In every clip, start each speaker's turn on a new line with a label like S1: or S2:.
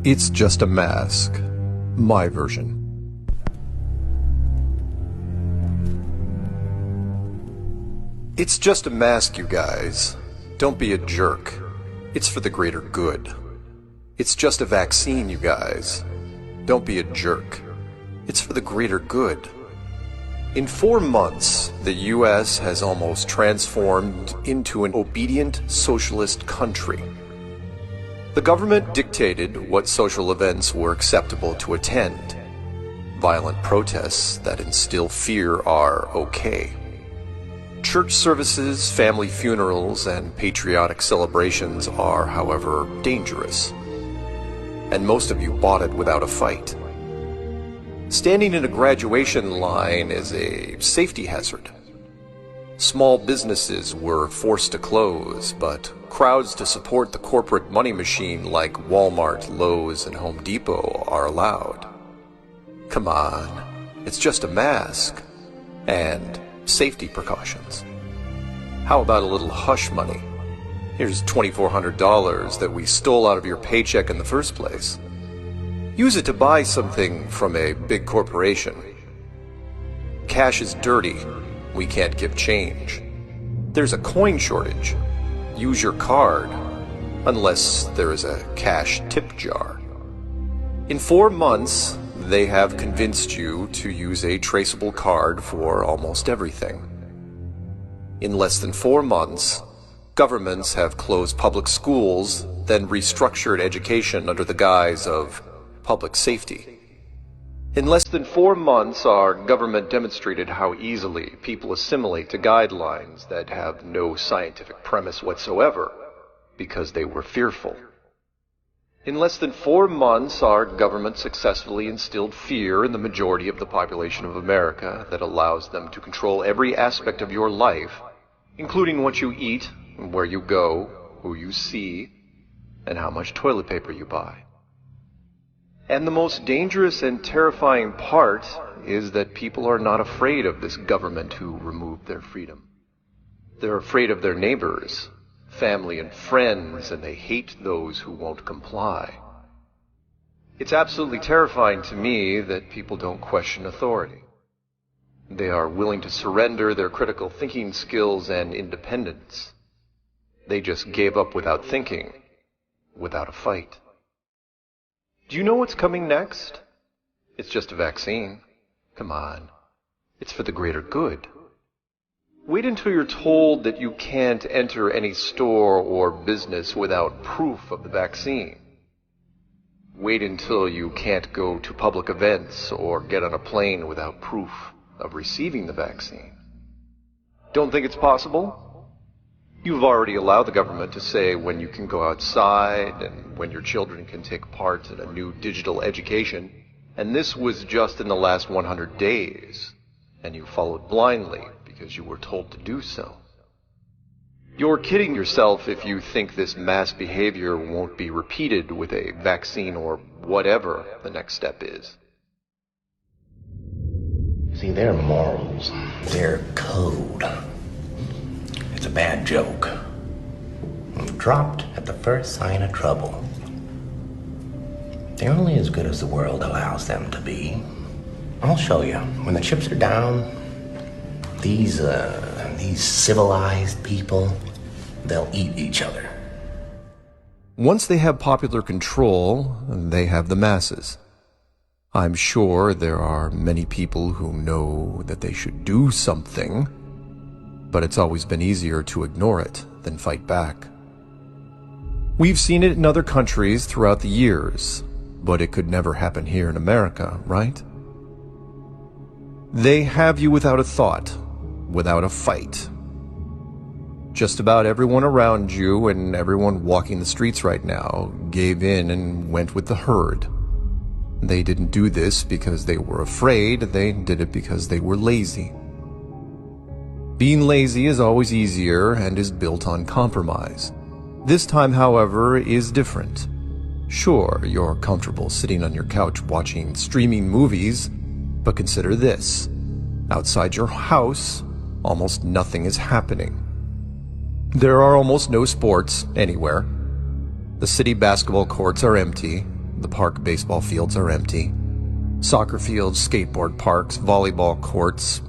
S1: It's just a mask. My version. It's just a mask, you guys. Don't be a jerk. It's for the greater good. It's just a vaccine, you guys. Don't be a jerk. It's for the greater good. In 4 months, the US has almost transformed into an obedient socialist country. The government dictated what social events were acceptable to attend. Violent protests that instill fear are okay. Church services, family funerals, and patriotic celebrations are, however, dangerous. And most of you bought it without a fight. Standing in a graduation line is a safety hazard. Small businesses were forced to close, but crowds to support the corporate money machine like Walmart, Lowe's, and Home Depot are allowed. Come on, it's just a mask. And safety precautions. How about a little hush money? Here's $2,400 that we stole out of your paycheck in the first place. Use it to buy something from a big corporation. Cash is dirty. We can't give change. There's a coin shortage. Use your card, unless there is a cash tip jar. In 4 months, they have convinced you to use a traceable card for almost everything. In less than 4 months, governments have closed public schools, then restructured education under the guise of public safety. In less than 4 months, our government demonstrated how easily people assimilate to guidelines that have no scientific premise whatsoever because they were fearful. In less than 4 months, our government successfully instilled fear in the majority of the population of America that allows them to control every aspect of your life, including what you eat, where you go, who you see, and how much toilet paper you buy. And the most dangerous and terrifying part is that people are not afraid of this government who removed their freedom. They're afraid of their neighbors, family and friends, and they hate those who won't comply. It's absolutely terrifying to me that people don't question authority. They are willing to surrender their critical thinking skills and independence. They just gave up without thinking, without a fight. Do you know what's coming next? It's just a vaccine. Come on. It's for the greater good. Wait until you're told that you can't enter any store or business without proof of the vaccine. Wait until you can't go to public events or get on a plane without proof of receiving the vaccine. Don't think it's possible? You've already allowed the government to say when you can go outside and when your children can take part in a new digital education, and this was just in the last 100 days, and you followed blindly because you were told to do so. You're kidding yourself if you think this mass behavior won't be repeated with a vaccine or whatever the next step is.
S2: See, their morals, their code, it's a bad joke. Dropped at the first sign of trouble. They're only as good as the world allows them to be. I'll show you. When the chips are down, these civilized people, they'll eat each other.
S1: Once they have popular control, they have the masses. I'm sure there are many people who know that they should do something, but it's always been easier to ignore it than fight back. We've seen it in other countries throughout the years, but it could never happen here in America, right? They have you without a thought, without a fight. Just about everyone around you and everyone walking the streets right now gave in and went with the herd. They didn't do this because they were afraid, they did it because they were lazy. Being lazy is always easier and is built on compromise. This time, however, is different. Sure, you're comfortable sitting on your couch watching streaming movies, but consider this. Outside your house, almost nothing is happening. There are almost no sports anywhere. The city basketball courts are empty. The park baseball fields are empty. Soccer fields, skateboard parks, volleyball courts,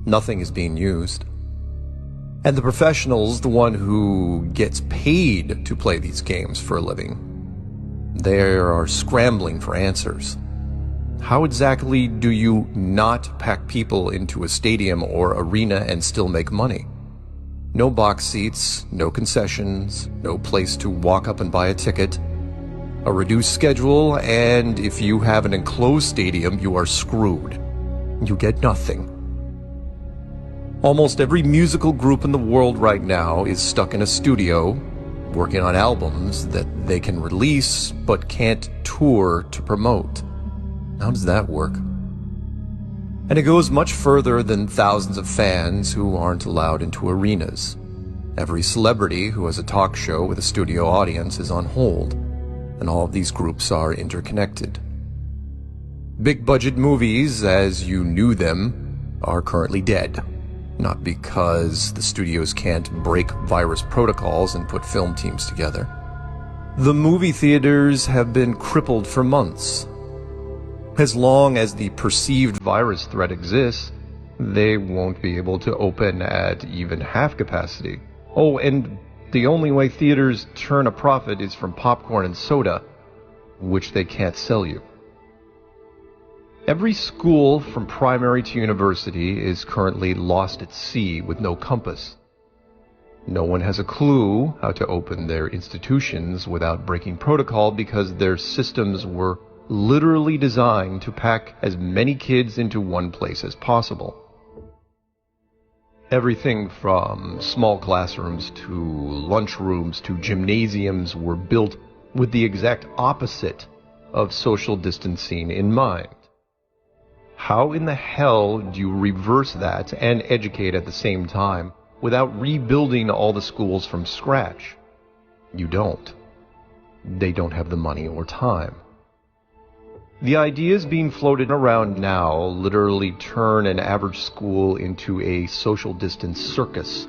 S1: nothing is being used. And the professionals, the one who gets paid to play these games for a living, they are scrambling for answers. How exactly do you not pack people into a stadium or arena and still make money? No box seats, no concessions, no place to walk up and buy a ticket, a reduced schedule, and if you have an enclosed stadium, you are screwed. You get nothing. Almost every musical group in the world right now is stuck in a studio, working on albums that they can release but can't tour to promote. How does that work? And it goes much further than thousands of fans who aren't allowed into arenas. Every celebrity who has a talk show with a studio audience is on hold, and all of these groups are interconnected. Big budget movies, as you knew them, are currently dead. Not because the studios can't break virus protocols and put film teams together. The movie theaters have been crippled for months. As long as the perceived virus threat exists, they won't be able to open at even half capacity. Oh, and the only way theaters turn a profit is from popcorn and soda, which they can't sell you. Every school from primary to university is currently lost at sea with no compass. No one has a clue how to open their institutions without breaking protocol because their systems were literally designed to pack as many kids into one place as possible. Everything from small classrooms to lunchrooms to gymnasiums were built with the exact opposite of social distancing in mind. How in the hell do you reverse that and educate at the same time without rebuilding all the schools from scratch? You don't. They don't have the money or time. The ideas being floated around now literally turn an average school into a social distance circus.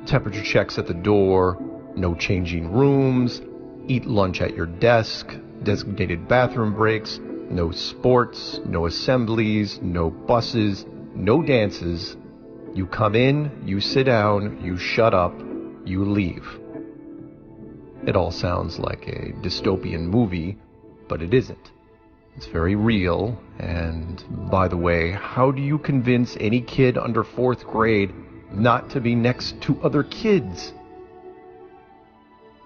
S1: Temperature checks at the door, no changing rooms, eat lunch at your desk, designated bathroom breaks, no sports, no assemblies, no buses, no dances. You come in, you sit down, you shut up, you leave. It all sounds like a dystopian movie, but it isn't. It's very real, and by the way, how do you convince any kid under 4th grade not to be next to other kids?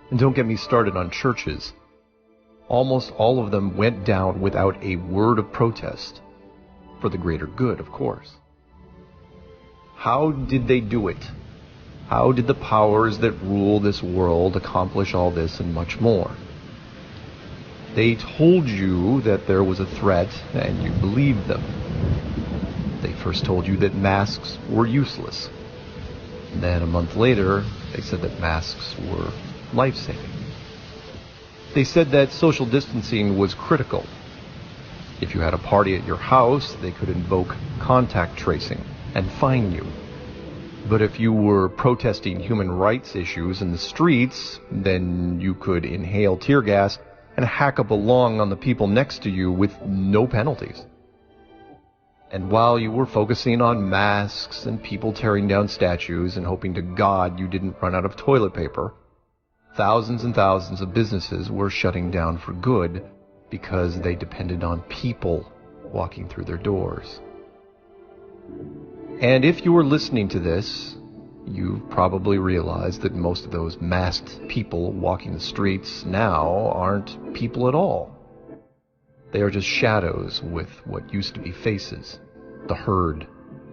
S1: And don't get me started on churches. Almost all of them went down without a word of protest. For the greater good, of course. How did they do it? How did the powers that rule this world accomplish all this and much more? They told you that there was a threat, and you believed them. They first told you that masks were useless. Then a month later, they said that masks were life-saving. They said that social distancing was critical. If you had a party at your house, they could invoke contact tracing and fine you. But if you were protesting human rights issues in the streets, then you could inhale tear gas and hack up a lung on the people next to you with no penalties. And while you were focusing on masks and people tearing down statues and hoping to God you didn't run out of toilet paper, thousands and thousands of businesses were shutting down for good because they depended on people walking through their doors. And if you were listening to this, you've probably realized that most of those masked people walking the streets now aren't people at all. They are just shadows with what used to be faces. The herd.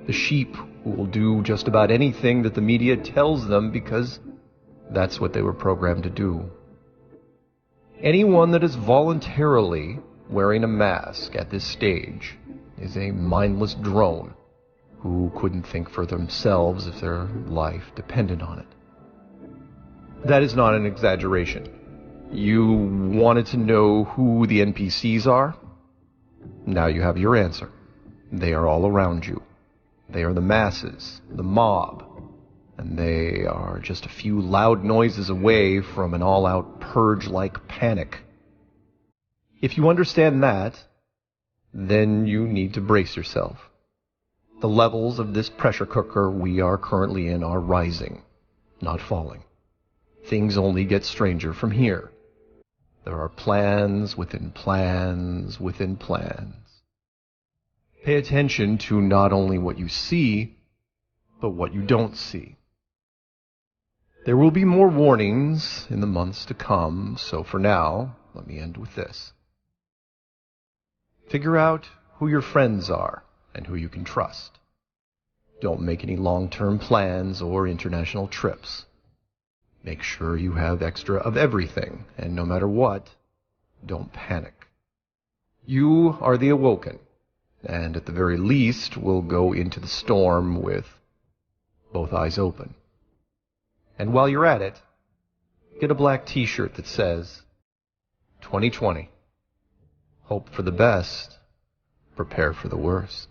S1: The sheep who will do just about anything that the media tells them because that's what they were programmed to do. Anyone that is voluntarily wearing a mask at this stage is a mindless drone who couldn't think for themselves if their life depended on it. That is not an exaggeration. You wanted to know who the NPCs are? Now you have your answer. They are all around you. They are the masses, the mob, and they are just a few loud noises away from an all-out purge-like panic. If you understand that, then you need to brace yourself. The levels of this pressure cooker we are currently in are rising, not falling. Things only get stranger from here. There are plans within plans within plans. Pay attention to not only what you see, but what you don't see. There will be more warnings in the months to come, so for now, let me end with this. Figure out who your friends are and who you can trust. Don't make any long-term plans or international trips. Make sure you have extra of everything, and no matter what, don't panic. You are the awoken, and at the very least will go into the storm with both eyes open. And while you're at it, get a black t-shirt that says 2020. Hope for the best, prepare for the worst.